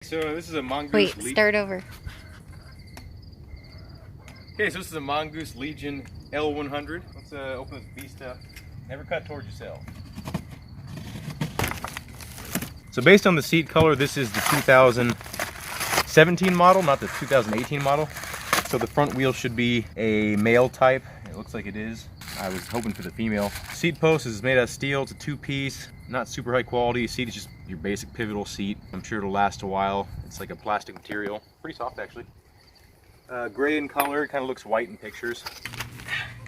So this is a Mongoose. Wait, start over. Okay, so this is a Mongoose Legion L100. Let's open this beast up. Never cut towards yourself. So based on the seat color, this is the 2017 model, not the 2018 model. So the front wheel should be a male type. It looks like it is. I was hoping for the female. Seat post is made out of steel. It's a two-piece, not super high quality. Seat is just your basic pivotal seat. I'm sure it'll last a while. It's like a plastic material. Pretty soft, actually. Gray in color. It kind of looks white in pictures.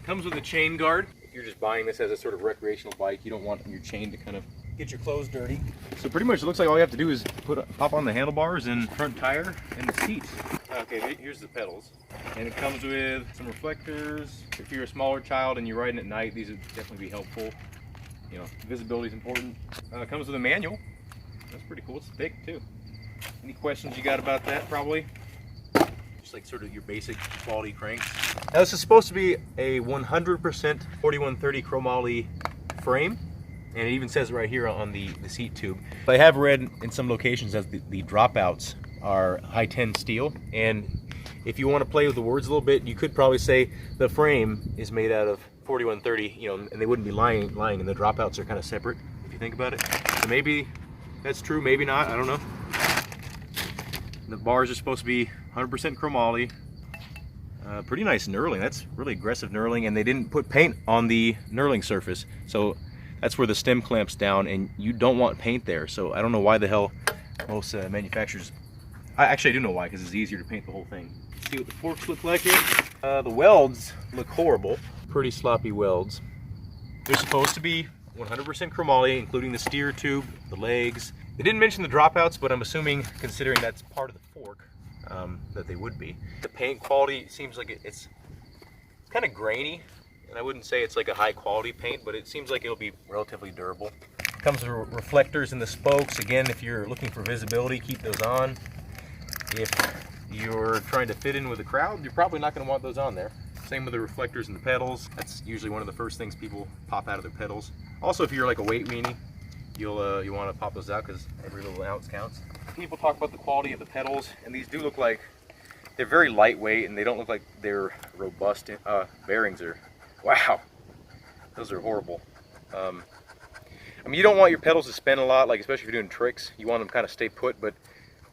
Comes with a chain guard. If you're just buying this as a sort of recreational bike, you don't want your chain to kind of get your clothes dirty. So pretty much it looks like all you have to do is pop on the handlebars and front tire and the seats. Okay, here's the pedals. And it comes with some reflectors. If you're a smaller child and you're riding at night, these would definitely be helpful. You know, visibility is important. It comes with a manual. That's pretty cool. It's thick too. Any questions you got about that? Probably. Just like sort of your basic quality cranks. Now this is supposed to be a 100% 4130 chromoly frame. And it even says right here on the seat tube. I have read in some locations that the dropouts are high 10 steel. And if you want to play with the words a little bit, you could probably say the frame is made out of 4130, you know, and they wouldn't be lying, and the dropouts are kind of separate, if you think about it. So maybe that's true, maybe not, I don't know. The bars are supposed to be 100% chromoly. Pretty nice knurling. That's really aggressive knurling, and they didn't put paint on the knurling surface. So that's where the stem clamps down, and you don't want paint there. So I don't know why the hell most manufacturers... Actually, I do know why, because it's easier to paint the whole thing. Let's see what the forks look like here. The welds look horrible. Pretty sloppy welds. They're supposed to be 100% chromoly, including the steer tube, the legs. They didn't mention the dropouts, but I'm assuming, considering that's part of the fork, that they would be. The paint quality seems like it's kind of grainy. And I wouldn't say it's like a high quality paint, but it seems like it'll be relatively durable. It comes with reflectors in the spokes. Again, if you're looking for visibility, keep those on. If you're trying to fit in with the crowd, you're probably not going to want those on there. Same with the reflectors and the pedals. That's usually one of the first things people pop out of their pedals. Also, if you're like a weight weenie, you want to pop those out because every little ounce counts. People talk about the quality of the pedals, and these do look like they're very lightweight, and they don't look like they're robust. Bearings are... Wow, those are horrible. I mean, you don't want your pedals to spin a lot, like especially if you're doing tricks. You want them to kind of stay put, but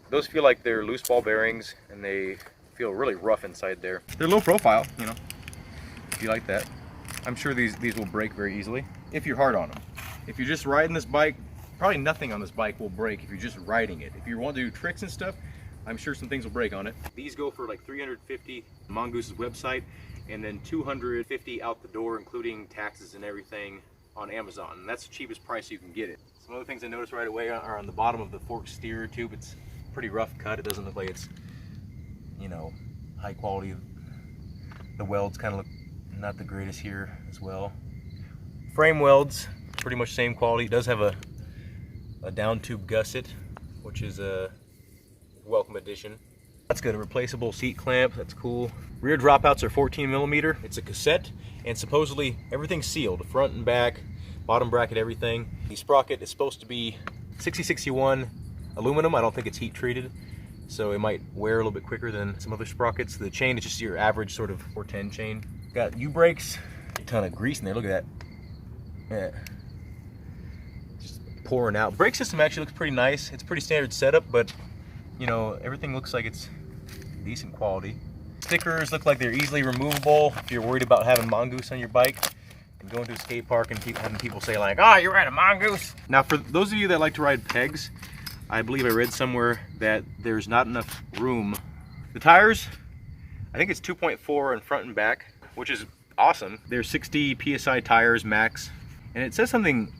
those feel like they're loose ball bearings, and they feel really rough inside there. They're low profile, you know, if you like that. I'm sure these will break very easily if you're hard on them. If you're just riding this bike, probably nothing on this bike will break if you're just riding it. If you want to do tricks and stuff, I'm sure some things will break on it. These go for like $350 on Mongoose's website, and then $250 out the door, including taxes and everything, on Amazon. And that's the cheapest price you can get it. Some other things I noticed right away are on the bottom of the fork steer tube. It's pretty rough cut. It doesn't look like it's, you know, high quality. The welds kind of look not the greatest here as well. Frame welds, pretty much same quality. It does have a down tube gusset, which is a welcome addition. That's good. A replaceable seat clamp. That's cool. Rear dropouts are 14mm. It's a cassette, and supposedly everything's sealed, front and back, bottom bracket, everything. The sprocket is supposed to be 6061 aluminum. I don't think it's heat treated, so it might wear a little bit quicker than some other sprockets. The chain is just your average sort of 410 chain. Got U-brakes. A ton of grease in there. Look at that. Yeah. Just pouring out. Brake system actually looks pretty nice. It's a pretty standard setup, but you know, everything looks like it's decent quality. Stickers look like they're easily removable if you're worried about having Mongoose on your bike and going to a skate park and having people say like, oh, you ride a Mongoose. Now, for those of you that like to ride pegs, I believe I read somewhere that there's not enough room. The tires, I think it's 2.4 in front and back, which is awesome. They're 60 PSI tires max. And it says something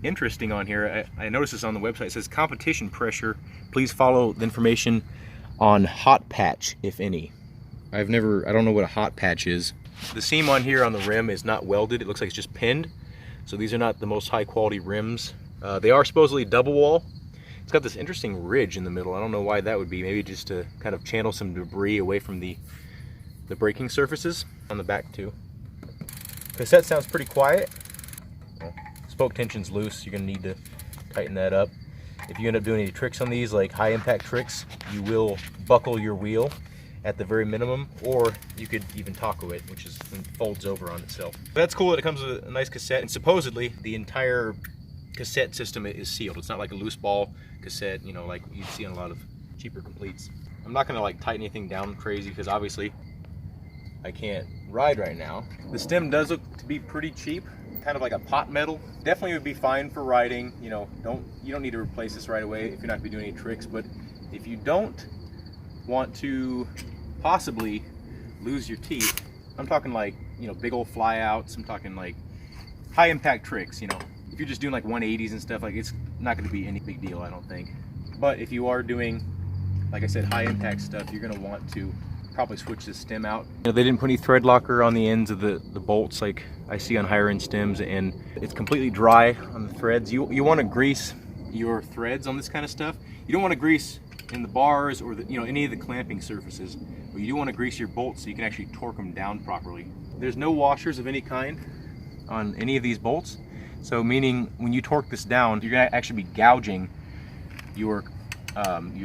interesting on here. I noticed this on the website. It says competition pressure. Please follow the information on hot patch, if any. I don't know what a hot patch is. The seam on here on the rim is not welded. It looks like it's just pinned. So these are not the most high quality rims. They are supposedly double wall. It's got this interesting ridge in the middle. I don't know why that would be. Maybe just to kind of channel some debris away from the braking surfaces on the back too. Cassette sounds pretty quiet. Spoke tension's loose. You're gonna need to tighten that up. if you end up doing any tricks on these, like high impact tricks, you will buckle your wheel at the very minimum, or you could even taco it, which is folds over on itself. But that's cool that it comes with a nice cassette, and supposedly the entire cassette system is sealed. It's not like a loose ball cassette, you know, like you see on a lot of cheaper completes. I'm not gonna like tighten anything down crazy because obviously I can't ride right now. The stem does look to be pretty cheap, kind of like a pot metal. Definitely would be fine for riding. You know, you don't need to replace this right away if you're not gonna be doing any tricks. But if you don't want to possibly lose your teeth, I'm talking like, you know, big old flyouts. I'm talking like high impact tricks. You know, if you're just doing like 180s and stuff, like it's not going to be any big deal, I don't think. But if you are doing, like I said, high impact stuff, you're going to want to probably switch the stem out. You know, they didn't put any thread locker on the ends of the bolts like I see on higher end stems, and it's completely dry on the threads. You want to grease your threads on this kind of stuff. You don't want to grease in the bars or the, you know, any of the clamping surfaces, but you do want to grease your bolts so you can actually torque them down properly. There's no washers of any kind on any of these bolts. So meaning when you torque this down, you're gonna actually be gouging your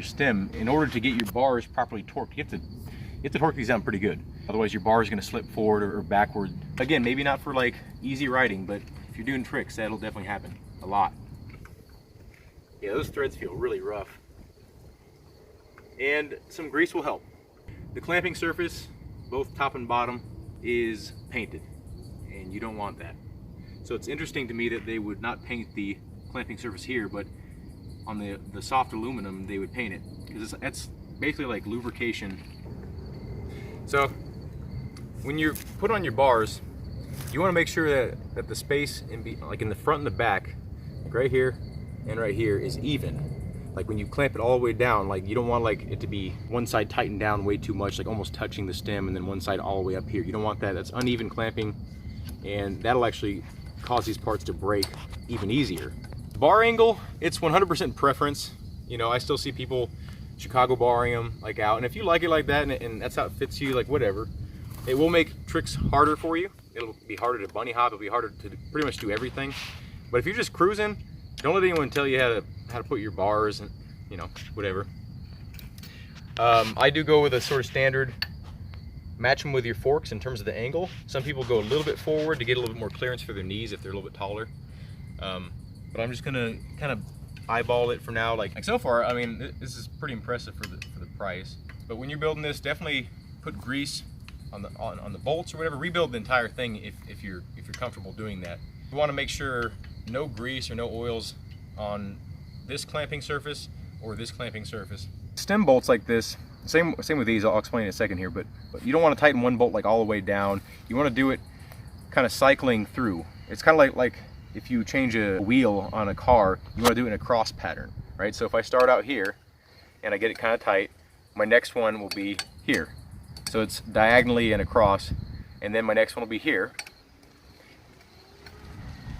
stem. In order to get your bars properly torqued, you have to torque these down pretty good. Otherwise your bar is gonna slip forward or backward. Again, maybe not for like easy riding, but if you're doing tricks, that'll definitely happen a lot. Yeah, those threads feel really rough. And some grease will help. The clamping surface, both top and bottom, is painted, and you don't want that. So it's interesting to me that they would not paint the clamping surface here, but on the soft aluminum they would paint it, because that's basically like lubrication. So when you put on your bars, you want to make sure that the space like in the front and the back, like right here and right here, is even. Like when you clamp it all the way down, like you don't want like it to be one side tightened down way too much, like almost touching the stem, and then one side all the way up here. You don't want that. That's uneven clamping, and that'll actually cause these parts to break even easier. Bar angle, it's 100% preference. You know, I still see people Chicago barring them like out, and if you like it like that and that's how it fits you, like whatever. It will make tricks harder for you. It'll be harder to bunny hop. It'll be harder to pretty much do everything. But if you're just cruising, don't let anyone tell you how to put your bars and, you know, whatever. I do go with a sort of standard, match them with your forks in terms of the angle. Some people go a little bit forward to get a little bit more clearance for their knees if they're a little bit taller. But I'm just gonna kind of eyeball it for now. Like so far, I mean, this is pretty impressive for the price. But when you're building this, definitely put grease on the bolts or whatever. Rebuild the entire thing if you're comfortable doing that. You want to make sure no grease or no oils on this clamping surface or this clamping surface. Stem bolts like this, same with these, I'll explain in a second here, but you don't want to tighten one bolt like all the way down. You want to do it kind of cycling through. It's kind of like if you change a wheel on a car, you want to do it in a cross pattern, right? So if I start out here and I get it kind of tight, my next one will be here. So it's diagonally and across, and then my next one will be here,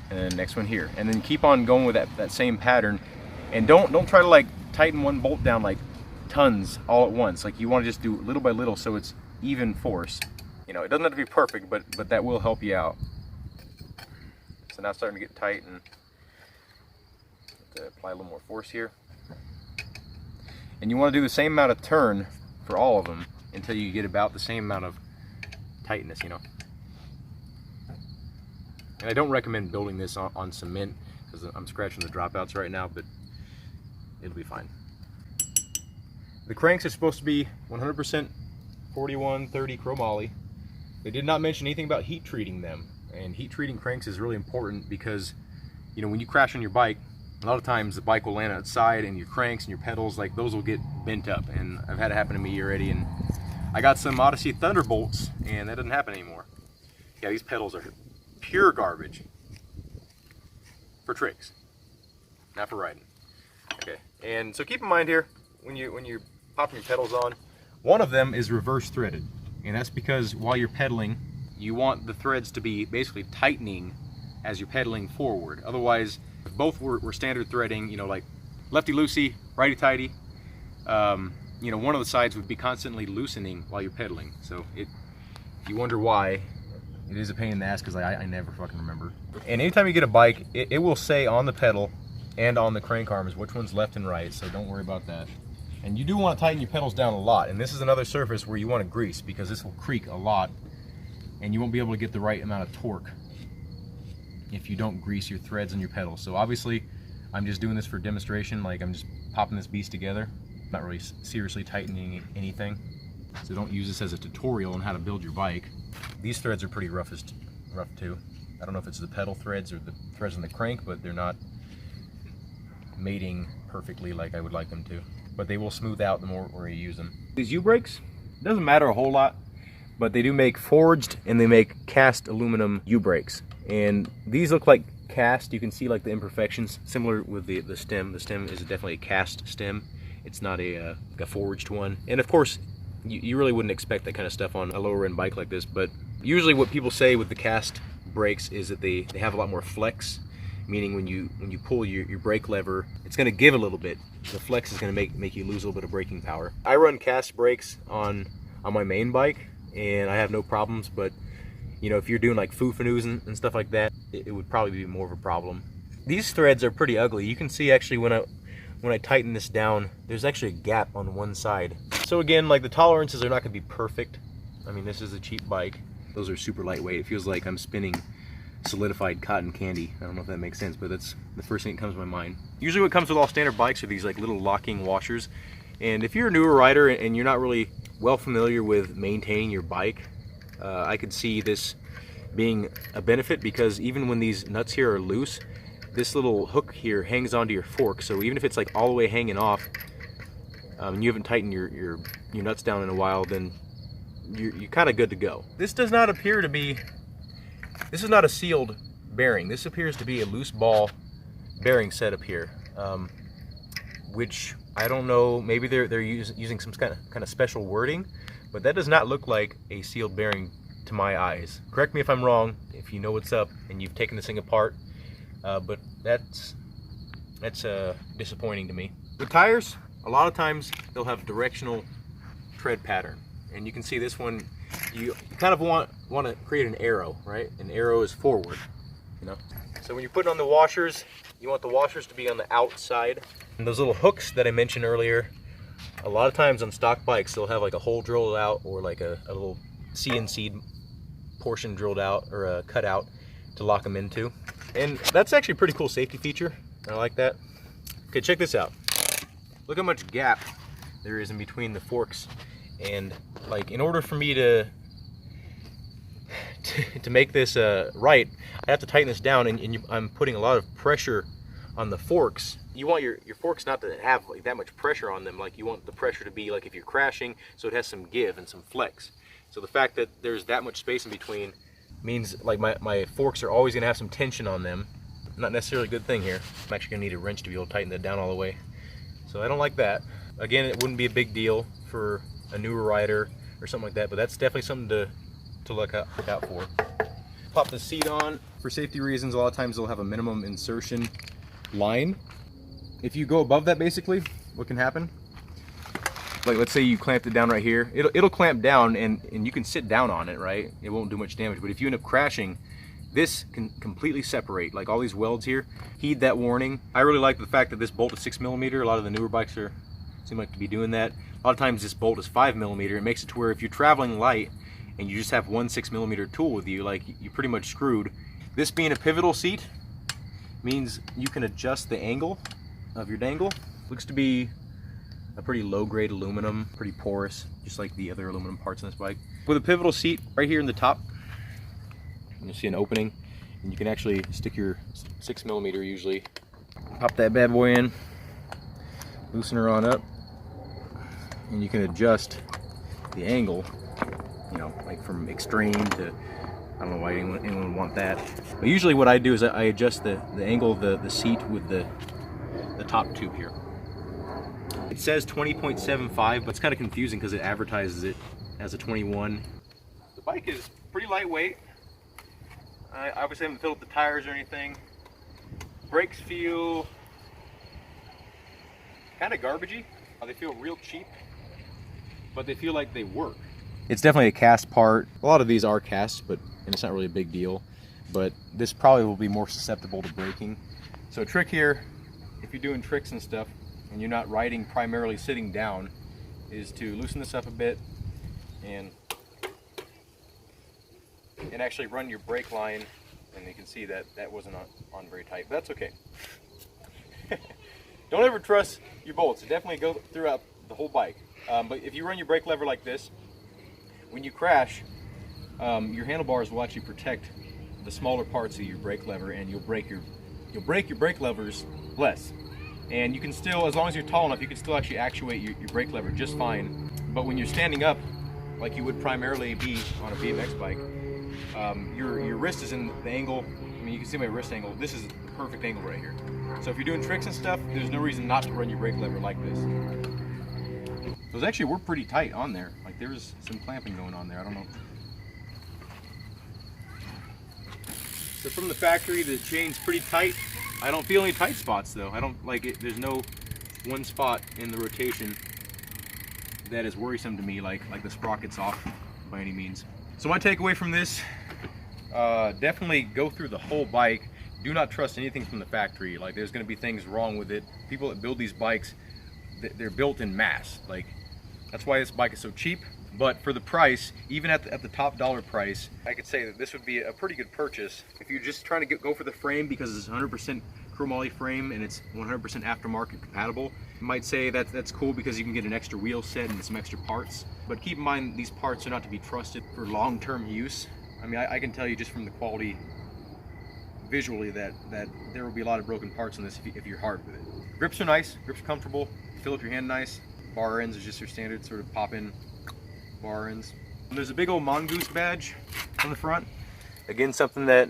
and then next one here, and then keep on going with that same pattern. And don't try to like tighten one bolt down like tons all at once. Like you want to just do little by little so it's even force. You know, it doesn't have to be perfect, but that will help you out. So now it's starting to get tight, and to apply a little more force here. And you want to do the same amount of turn for all of them until you get about the same amount of tightness, you know. And I don't recommend building this on cement because I'm scratching the dropouts right now, but it'll be fine. The cranks are supposed to be 100% 4130 chromoly. They did not mention anything about heat treating them, and heat treating cranks is really important because, you know, when you crash on your bike, a lot of times the bike will land outside and your cranks and your pedals, like those will get bent up, and I've had it happen to me already. And I got some Odyssey Thunderbolts and that doesn't happen anymore. Yeah, these pedals are pure garbage for tricks, not for riding. Okay, and so keep in mind here when you're popping your pedals on, one of them is reverse threaded, and that's because while you're pedaling, you want the threads to be basically tightening as you're pedaling forward. Otherwise, if both were standard threading, you know, like lefty loosey, righty tighty, you know, one of the sides would be constantly loosening while you're pedaling. So if you wonder why, it is a pain in the ass because I never fucking remember. And anytime you get a bike, it will say on the pedal, and on the crank arms, which one's left and right, so don't worry about that. And you do want to tighten your pedals down a lot, and this is another surface where you want to grease because this will creak a lot and you won't be able to get the right amount of torque if you don't grease your threads and your pedals. So obviously I'm just doing this for demonstration, like I'm just popping this beast together, not really seriously tightening anything. So don't use this as a tutorial on how to build your bike. These threads are pretty rough too. I don't know if it's the pedal threads or the threads on the crank, but they're not mating perfectly like I would like them to. But they will smooth out the more you use them. These U-brakes, doesn't matter a whole lot, but they do make forged and they make cast aluminum U-brakes. And these look like cast. You can see like the imperfections, similar with the stem. The stem is definitely a cast stem. It's not a forged one. And of course, you really wouldn't expect that kind of stuff on a lower end bike like this, but usually what people say with the cast brakes is that they have a lot more flex, meaning when you pull your brake lever, it's going to give a little bit. The flex is going to make you lose a little bit of braking power. I run cast brakes on my main bike and I have no problems, but you know, if you're doing like foo-fanoos and stuff like that, it would probably be more of a problem. These threads are pretty ugly. You can see actually when I tighten this down, there's actually a gap on one side. So again, like the tolerances are not going to be perfect. I mean, this is a cheap bike. Those are super lightweight. It feels like I'm spinning solidified cotton candy. I don't know if that makes sense, but that's the first thing that comes to my mind. Usually what comes with all standard bikes are these like little locking washers. And if you're a newer rider and you're not really well familiar with maintaining your bike, I could see this being a benefit, because even when these nuts here are loose, this little hook here hangs onto your fork. So even if it's like all the way hanging off, and you haven't tightened your nuts down in a while, then you're kind of good to go. This does not appear to be, this is not a sealed bearing. This appears to be a loose ball bearing setup here, which I don't know, maybe they're using some kind of special wording, but that does not look like a sealed bearing to my eyes. Correct me if I'm wrong, if you know what's up and you've taken this thing apart, but that's disappointing to me. With tires, a lot of times they'll have directional tread pattern, and you can see this one, you kind of want to create an arrow, right? An arrow is forward, you know? So when you're putting on the washers, you want the washers to be on the outside. And those little hooks that I mentioned earlier, a lot of times on stock bikes, they'll have like a hole drilled out, or like a little CNC portion drilled out, or cut out to lock them into. And that's actually a pretty cool safety feature. I like that. Okay, check this out. Look how much gap there is in between the forks. And like, in order for me to make this right, I have to tighten this down, and I'm putting a lot of pressure on the forks. You want your forks not to have like that much pressure on them. Like, you want the pressure to be like if you're crashing, so it has some give and some flex. So the fact that there's that much space in between means like my forks are always gonna have some tension on them. Not necessarily a good thing here. I'm actually gonna need a wrench to be able to tighten that down all the way. So I don't like that. Again, it wouldn't be a big deal for a newer rider or something like that, but that's definitely something to look out for. Pop the seat on. For safety reasons, a lot of times they'll have a minimum insertion line. If you go above that, basically, what can happen? Like, let's say you clamped it down right here. It'll clamp down, and you can sit down on it, right? It won't do much damage. But if you end up crashing, this can completely separate. Like all these welds here, heed that warning. I really like the fact that this bolt is 6mm. A lot of the newer bikes seem like to be doing that. A lot of times this bolt is 5mm. It makes it to where if you're traveling light and you just have one 6mm tool with you, like, you're pretty much screwed. This being a pivotal seat means you can adjust the angle of your dangle. Looks to be a pretty low-grade aluminum, pretty porous, just like the other aluminum parts on this bike. With a pivotal seat right here in the top, you'll see an opening, and you can actually stick your 6mm usually. Pop that bad boy in, loosen her on up, and you can adjust the angle, you know, like from extreme to, I don't know why anyone would want that. But usually what I do is I adjust the angle of the seat with the top tube here. It says 20.75, but it's kind of confusing because it advertises it as a 21. The bike is pretty lightweight. I obviously haven't filled up the tires or anything. Brakes feel kind of garbagey. They feel real cheap, but they feel like they work. It's definitely a cast part. A lot of these are cast, and it's not really a big deal. But this probably will be more susceptible to braking. So a trick here, if you're doing tricks and stuff and you're not riding primarily sitting down, is to loosen this up a bit and actually run your brake line. And you can see that that wasn't on very tight, but that's okay. Don't ever trust your bolts. Definitely go throughout the whole bike. But if you run your brake lever like this, when you crash, your handlebars will actually protect the smaller parts of your brake lever, and you'll break your brake levers less. And you can still, as long as you're tall enough, you can still actually actuate your brake lever just fine. But when you're standing up, like you would primarily be on a BMX bike, your wrist is in the angle. I mean, you can see my wrist angle. This is the perfect angle right here. So if you're doing tricks and stuff, there's no reason not to run your brake lever like this. Those actually were pretty tight on there. Like there was some clamping going on there. I don't know. So from the factory, the chain's pretty tight. I don't feel any tight spots though. I don't like it. There's no one spot in the rotation that is worrisome to me, like the sprocket's off by any means. So my takeaway from this, definitely go through the whole bike. Do not trust anything from the factory. Like there's going to be things wrong with it. People that build these bikes, they're built in mass. Like that's why this bike is so cheap. But for the price, even at the top dollar price, I could say that this would be a pretty good purchase. If you're just trying to go for the frame because it's 100% chromoly frame and it's 100% aftermarket compatible, you might say that that's cool because you can get an extra wheel set and some extra parts. But keep in mind, these parts are not to be trusted for long-term use. I mean, I can tell you just from the quality visually that there will be a lot of broken parts on this if you're hard with it. Grips are nice, grips are comfortable, fill up your hand nice. Bar ends is just your standard sort of pop-in bar ends. And there's a big old Mongoose badge on the front. Again, something that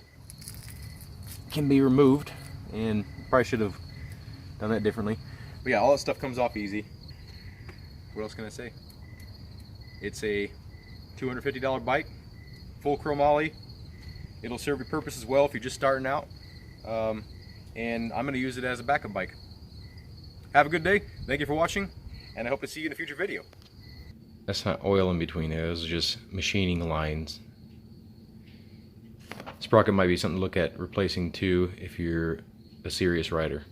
can be removed, and probably should have done that differently. But yeah, all that stuff comes off easy. What else can I say? It's a $250 bike, full chromoly. It'll serve your purpose as well if you're just starting out. And I'm gonna use it as a backup bike. Have a good day. Thank you for watching, and I hope to see you in a future video. That's not oil in between there, those are just machining lines. Sprocket might be something to look at replacing too if you're a serious rider.